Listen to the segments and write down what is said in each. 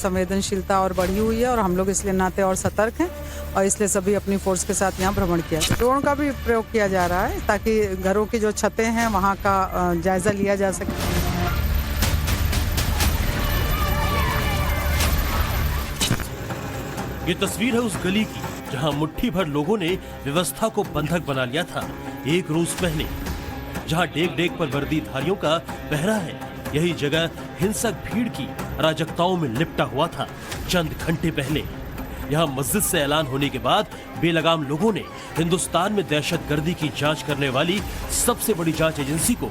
संवेदनशीलता और बढ़ी हुई है और हम लोग इसलिए नाते और सतर्क हैं और इसलिए सभी अपनी फोर्स के साथ यहाँ भ्रमण किया। ड्रोन का भी प्रयोग किया जा रहा है ताकि घरों की जो छतें हैं वहाँ का जायजा लिया जा सके। ये तस्वीर है उस गली की जहां मुट्ठी भर लोगों ने व्यवस्था को बंधक बना लिया था एक रोज पहले। जहां डेग डेग पर वर्दीधारियों का पहरा है, यही जगह हिंसक भीड़ की अराजकताओं में लिपटा हुआ था चंद घंटे पहले। यहां मस्जिद से ऐलान होने के बाद बेलगाम लोगों ने हिंदुस्तान में दहशतगर्दी की जांच करने वाली सबसे बड़ी जांच एजेंसी को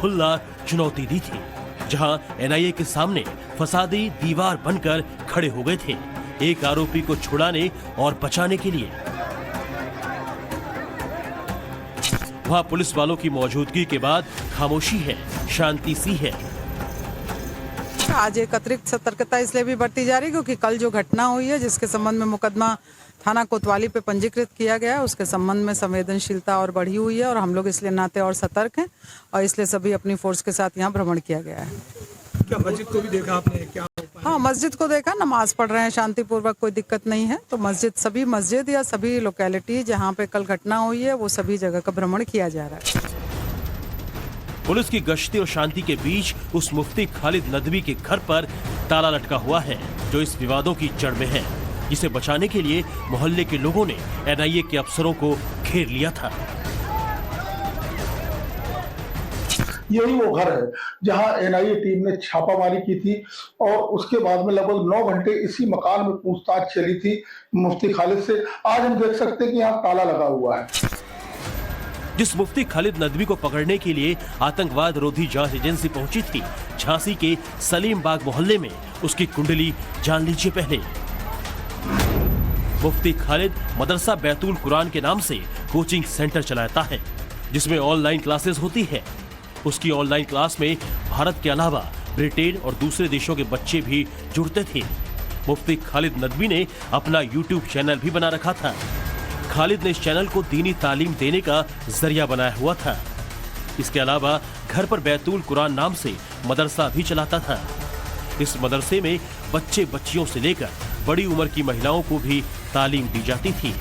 खुल्ला चुनौती दी थी। जहां एनआईए के सामने फसादी दीवार बनकर खड़े हो गए थे एक आरोपी को छुड़ाने और बचाने के लिए। वहां पुलिस वालों की मौजूदगी के बाद खामोशी है, शांति सी है। आज एक अतिरिक्त सतर्कता इसलिए भी बरती जा रही क्योंकि कल जो घटना हुई है जिसके संबंध में मुकदमा थाना कोतवाली पे पंजीकृत किया गया है, उसके संबंध में संवेदनशीलता और बढ़ी हुई है और हम लोग इसलिए नाते और सतर्क हैं और इसलिए सभी अपनी फोर्स के साथ यहाँ भ्रमण किया गया है। क्या मस्जिद को भी देखा आपने? क्या? हाँ, मस्जिद को देखा, नमाज पढ़ रहे हैं शांतिपूर्वक, कोई दिक्कत नहीं है। तो सभी मस्जिद या सभी लोकेलिटी जहाँ पे कल घटना हुई है वो सभी जगह का भ्रमण किया जा रहा है। पुलिस की गश्ती और शांति के बीच उस मुफ्ती खालिद नदवी के घर पर ताला लटका हुआ है जो इस विवादों की जड़ में है, जिसे बचाने के लिए मोहल्ले के लोगों ने एनआईए के अफसरों को घेर लिया था। यही वो घर है जहां एनआईए टीम ने छापामारी की थी और उसके बाद में लगभग 9 घंटे इसी मकान में पूछताछ चली थी मुफ्ती खालिद से। आज हम देख सकते हैं कि यहाँ ताला लगा हुआ है। जिस मुफ्ती खालिद नदवी को पकड़ने के लिए आतंकवाद रोधी जांच एजेंसी पहुंची थी झांसी के सलीम बाग मोहल्ले में, उसकी कुंडली जान लीजिए पहले। मुफ्ती खालिद मदरसा बैतुल कुरान के नाम से कोचिंग सेंटर चलाता है जिसमें ऑनलाइन क्लासेस होती है। उसकी ऑनलाइन क्लास में भारत के अलावा ब्रिटेन और दूसरे देशों के बच्चे भी जुड़ते थे। मुफ्ती खालिद नदवी ने अपना यूट्यूब चैनल भी बना रखा था। खालिद ने इस चैनल को दीनी तालीम देने का जरिया बनाया हुआ था। इसके अलावा घर पर बैतुल कुरान नाम से मदरसा भी चलाता था। इस मदरसे में बच्चे बच्चियों से लेकर बड़ी उम्र की महिलाओं को भी तालीम दी जाती थी।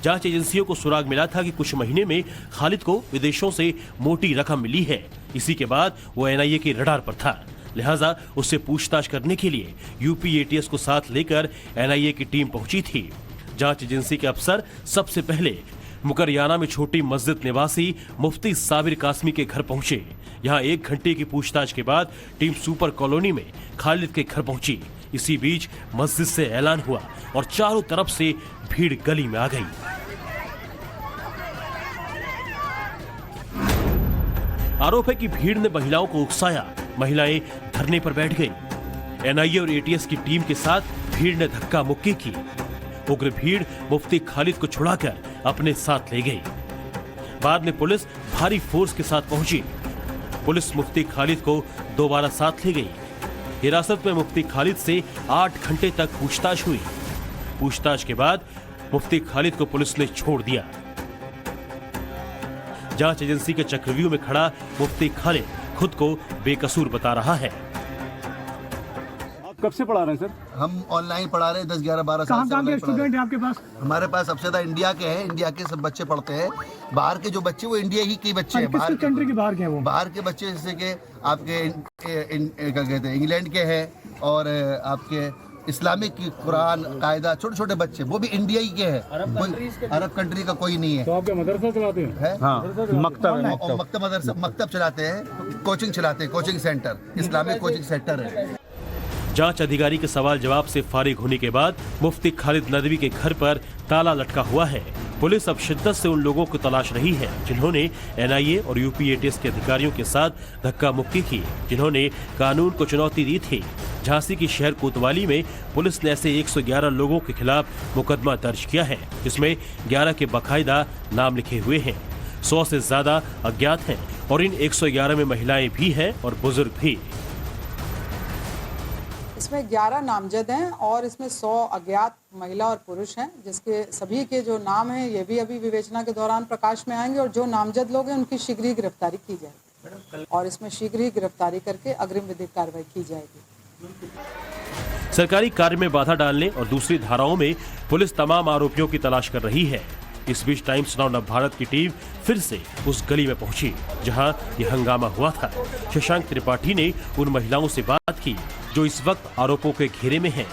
जांच एजेंसियों को सुराग मिला था कि कुछ महीने में खालिद को विदेशों से मोटी रकम मिली है। इसी के बाद वो एनआईए के रडार पर था, लिहाजा उससे पूछताछ करने के लिए यूपी एटीएस को साथ लेकर एनआईए की टीम पहुंची थी। जांच एजेंसी के अफसर सबसे पहले मुकरयाना में छोटी मस्जिद निवासी मुफ्ती साबिर कासमी के घर पहुंचे। यहां 1 घंटे की पूछताछ के बाद टीम सुपर कॉलोनी में खालिद के घर पहुंची। इसी बीच मस्जिद से ऐलान हुआ और चारों तरफ से भीड़ गली में आ गई। आरोप है कि भीड़ ने महिलाओं को उकसाया, महिलाएं धरने पर बैठ गईं। एनआईए और एटीएस की टीम के साथ भीड़ ने धक्का मुक्की की। उग्र भीड़ मुफ्ती खालिद को छुड़ाकर अपने साथ ले गई। बाद में पुलिस भारी फोर्स के साथ पहुंची। पुलिस मुफ्ती खालिद को दोबारा साथ ले गई। हिरासत में मुफ्ती खालिद से 8 घंटे तक पूछताछ हुई। पूछताछ के बाद मुफ्ती खालिद को पुलिस ने छोड़ दिया। जांच एजेंसी के चक्रव्यूह में खड़ा मुफ्ती खालिद खुद को बेकसूर बता रहा है। कब से पढ़ा रहे हैं सर? हम ऑनलाइन पढ़ा रहे हैं 10, 11, 12 साल से। कहाँ के स्टूडेंट हैं आपके पास? हमारे पास सबसे ज्यादा इंडिया के हैं। इंडिया के सब बच्चे पढ़ते हैं। बाहर के जो बच्चे वो इंडिया ही के बच्चे हैं। किस कंट्री के बाहर के हैं वो? बाहर के बच्चे जैसे कि आपके क्या कहते हैं इंग्लैंड के हैं और आपके इस्लामिक कुरान कायदा छोटे बच्चे वो भी इंडिया ही के हैं। अरब कंट्री का कोई नहीं है। तो आपके मदरसा चलाते हैं? हाँ, मकतब चलाते हैं, कोचिंग चलाते हैं, coaching centre, Islamic coaching centre है। जांच अधिकारी के सवाल जवाब से फारिग होने के बाद मुफ्ती खालिद नदवी के घर पर ताला लटका हुआ है। पुलिस अब शिद्दत से उन लोगों को तलाश रही है जिन्होंने एनआईए और यूपी एटीएस के अधिकारियों के साथ धक्का मुक्की की, जिन्होंने कानून को चुनौती दी थी। झांसी की शहर कोतवाली में पुलिस ने ऐसे 111 लोगों के खिलाफ मुकदमा दर्ज किया है, जिसमें 11 के बाकायदा नाम लिखे हुए हैं। 100 से ज्यादा अज्ञात हैं और इन 111 में महिलाएं भी हैं और बुजुर्ग भी। इसमें 11 नामजद हैं और इसमें 100 अज्ञात महिला और पुरुष हैं, जिसके सभी के जो नाम हैं ये भी अभी विवेचना के दौरान प्रकाश में आएंगे और जो नामजद लोग हैं उनकी शीघ्र ही गिरफ्तारी की जाएगी। और इसमें शीघ्र ही गिरफ्तारी करके अग्रिम विधिक कार्रवाई की जाएगी। सरकारी कार्य में बाधा डालने और दूसरी धाराओं में पुलिस तमाम आरोपियों की तलाश कर रही है। इस बीच टाइम्स नाउ नवभारत की टीम फिर से उस गली में पहुंची जहां ये हंगामा हुआ था। शशांक त्रिपाठी ने उन महिलाओं से बात की जो इस वक्त आरोपों के घेरे में हैं।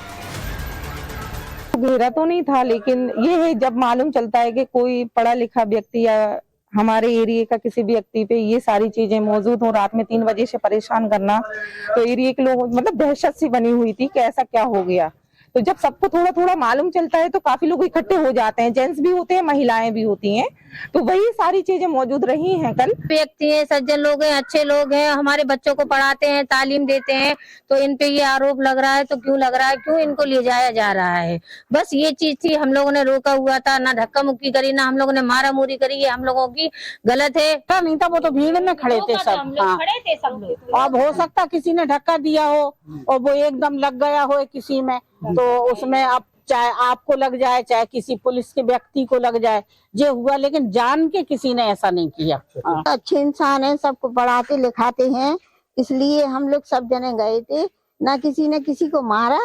घेरा तो नहीं था, लेकिन ये है जब मालूम चलता है कि कोई पढ़ा लिखा व्यक्ति या हमारे एरिया का किसी व्यक्ति पे ये सारी चीजें मौजूद हो, रात में 3 बजे से परेशान करना, तो एरिया के लोग मतलब दहशत सी बनी हुई थी कि ऐसा क्या हो गया। तो जब सबको थोड़ा थोड़ा मालूम चलता है तो काफी लोग इकट्ठे हो जाते हैं, जेंट्स भी होते हैं, महिलाएं भी होती हैं, तो वही सारी चीजें मौजूद रही हैं। कल व्यक्ति हैं, सज्जन लोग हैं, अच्छे लोग हैं, हमारे बच्चों को पढ़ाते हैं, तालीम देते हैं, तो इन पे ये आरोप लग रहा है। तो क्यों लग रहा है, क्यों इनको ले जाया जा रहा है? बस ये चीज थी, हम लोगों ने रोका हुआ था, ना धक्का मुक्की करी, ना हम लोगों ने मारा मुरी करी। ये हम लोगों की गलत है। नहीं था, वो तो भीड़ में खड़े थे सब। हाँ। खड़े थे सब लोग। अब हो सकता किसी ने धक्का दिया हो और वो एकदम लग गया हो किसी में, तो उसमें अब चाहे आपको लग जाए चाहे किसी पुलिस के व्यक्ति को लग जाए, ये हुआ, लेकिन जान के किसी ने ऐसा नहीं किया। अच्छे इंसान हैं, सबको पढ़ाते लिखाते हैं, इसलिए हम लोग सब जने गए थे। ना किसी ने किसी को मारा,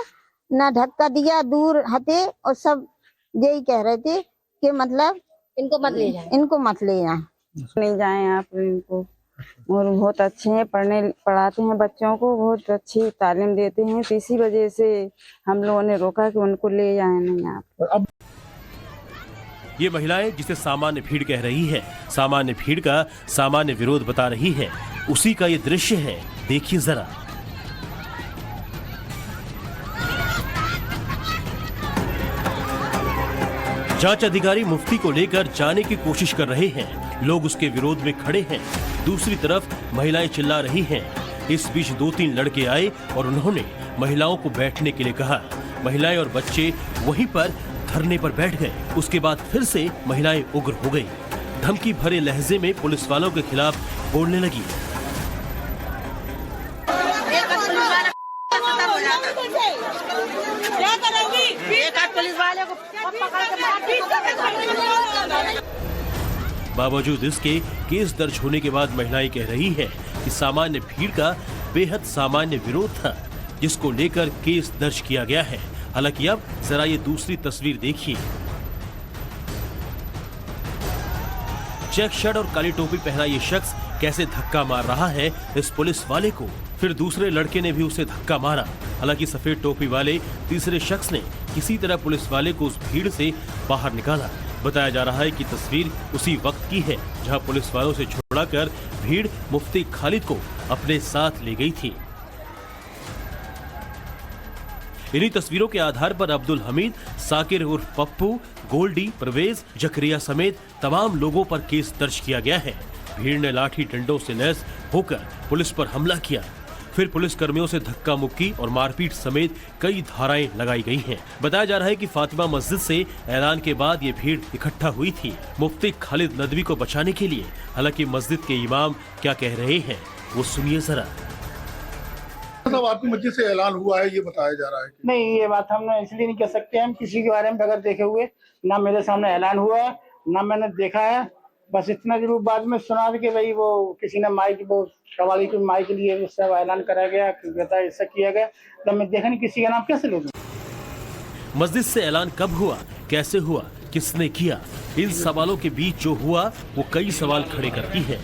ना धक्का दिया, दूर हटे, और सब यही कह रहे थे कि मतलब इनको मत ले जाए, इनको मत ले जाए, नहीं जाए आप इनको। और बहुत अच्छे हैं, पढ़ाते हैं बच्चों को, बहुत अच्छी तालीम देते हैं, तो इसी वजह से हम लोगों ने रोका कि उनको ले जाए नहीं आप। ये महिलाएं जिसे सामान्य भीड़ कह रही है, सामान्य भीड़ का सामान्य विरोध बता रही है, उसी का ये दृश्य है, देखिए जरा। जांच अधिकारी मुफ्ती को लेकर जाने की कोशिश कर रहे हैं, लोग उसके विरोध में खड़े हैं। दूसरी तरफ महिलाएं चिल्ला रही हैं। इस बीच 2-3 लड़के आए और उन्होंने महिलाओं को बैठने के लिए कहा। महिलाएं और बच्चे वहीं पर धरने पर बैठ गए। उसके बाद फिर से महिलाएं उग्र हो गई, धमकी भरे लहजे में पुलिस वालों के खिलाफ बोलने लगी। बावजूद इसके केस दर्ज होने के बाद महिलाएं कह रही हैं कि सामान्य भीड़ का बेहद सामान्य विरोध था, जिसको लेकर केस दर्ज किया गया है। हालांकि अब जरा ये दूसरी तस्वीर देखिए। चेक शर्ट और काली टोपी पहना ये शख्स कैसे धक्का मार रहा है इस पुलिस वाले को। फिर दूसरे लड़के ने भी उसे धक्का मारा। हालांकि सफेद टोपी वाले तीसरे शख्स ने किसी तरह पुलिस वाले को उस भीड़ से बाहर निकाला। बताया जा रहा है कि तस्वीर उसी वक्त की है जहां पुलिस वालों से छुड़ाकर भीड़ मुफ्ती खालिद को अपने साथ ले गई थी। इन्हीं तस्वीरों के आधार पर अब्दुल हमीद, साकिर उर्फ पप्पू, गोल्डी, परवेज, जकरिया समेत तमाम लोगों पर केस दर्ज किया गया है। भीड़ ने लाठी डंडों से लैस होकर पुलिस पर हमला किया। फिर पुलिस कर्मियों से धक्का मुक्की और मारपीट समेत कई धाराएं लगाई गई हैं। बताया जा रहा है कि फातिमा मस्जिद से ऐलान के बाद ये भीड़ इकट्ठा हुई थी मुफ्ती खालिद नदवी को बचाने के लिए। हालांकि मस्जिद के इमाम क्या कह रहे हैं वो सुनिए जरा। आपकी मस्जिद से ऐलान हुआ है ये बताया जा रहा है कि... नहीं, ये बात हम इसलिए नहीं कह सकते, हम किसी के बारे में बगैर देखे हुए, ना मेरे सामने ऐलान हुआ है ना मैंने देखा है। बस इतना जरूर बाद में सुना कि भाई वो किसी ने माइक, वो कवाली की माइक के लिए सब ऐलान करा गया, ऐसा किया गया, तब मैं देखा नहीं किसी का नाम कैसे ले दूं। मस्जिद से ऐलान कब हुआ, कैसे हुआ, किसने किया, इन सवालों के बीच जो हुआ वो कई सवाल खड़े करती है।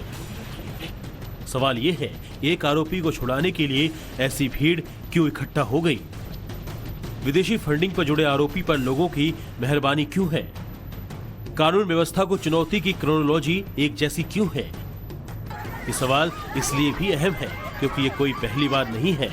सवाल ये है, एक आरोपी को छुड़ाने के लिए ऐसी भीड़ क्यों इकट्ठा हो गई? विदेशी फंडिंग पर जुड़े आरोपी पर लोगों की मेहरबानी क्यों है? कानून व्यवस्था को चुनौती की क्रोनोलॉजी एक जैसी क्यों है? ये सवाल इसलिए भी अहम है क्योंकि ये कोई पहली बार नहीं है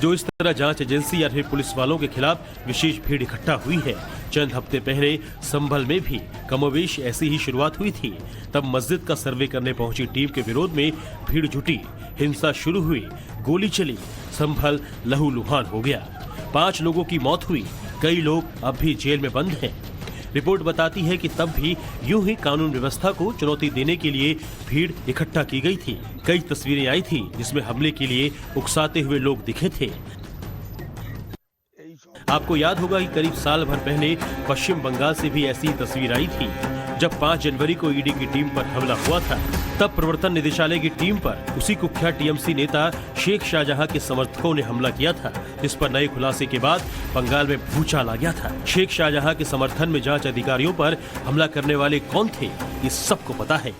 जो इस तरह जांच एजेंसी या फिर पुलिस वालों के खिलाफ विशेष भीड़ इकट्ठा हुई है। चंद हफ्ते पहले संभल में भी कमोवेश ऐसी ही शुरुआत हुई थी। तब मस्जिद का सर्वे करने पहुंची टीम के विरोध में भीड़ जुटी, हिंसा शुरू हुई, गोली चली, संभल लहूलुहान हो गया। 5 लोगों की मौत हुई, कई लोग अब भी जेल में बंद हैं। रिपोर्ट बताती है कि तब भी यूं ही कानून व्यवस्था को चुनौती देने के लिए भीड़ इकट्ठा की गई थी। कई तस्वीरें आई थी जिसमें हमले के लिए उकसाते हुए लोग दिखे थे। आपको याद होगा कि करीब साल भर पहले पश्चिम बंगाल से भी ऐसी तस्वीर आई थी जब 5 जनवरी को ईडी की टीम पर हमला हुआ था। तब प्रवर्तन निदेशालय की टीम पर उसी कुख्यात टीएमसी नेता शेख शाहजहां के समर्थकों ने हमला किया था, जिस पर नए खुलासे के बाद बंगाल में भूचाल आ गया था। शेख शाहजहां के समर्थन में जांच अधिकारियों पर हमला करने वाले कौन थे, ये सबको पता है।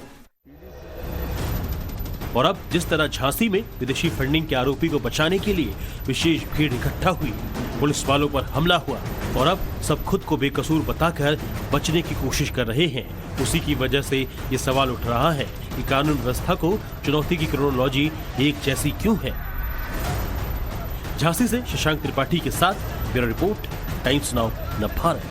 और अब जिस तरह झांसी में विदेशी फंडिंग के आरोपी को बचाने के लिए विशेष भीड़ इकट्ठा हुई, पुलिस वालों पर हमला हुआ और अब सब खुद को बेकसूर बताकर बचने की कोशिश कर रहे हैं। उसी की वजह से ये सवाल उठ रहा है कि कानून व्यवस्था को चुनौती की क्रोनोलॉजी एक जैसी क्यों है। झांसी से शशांक त्रिपाठी के साथ ब्यूरो रिपोर्ट, टाइम्स नाउ, नव भारत।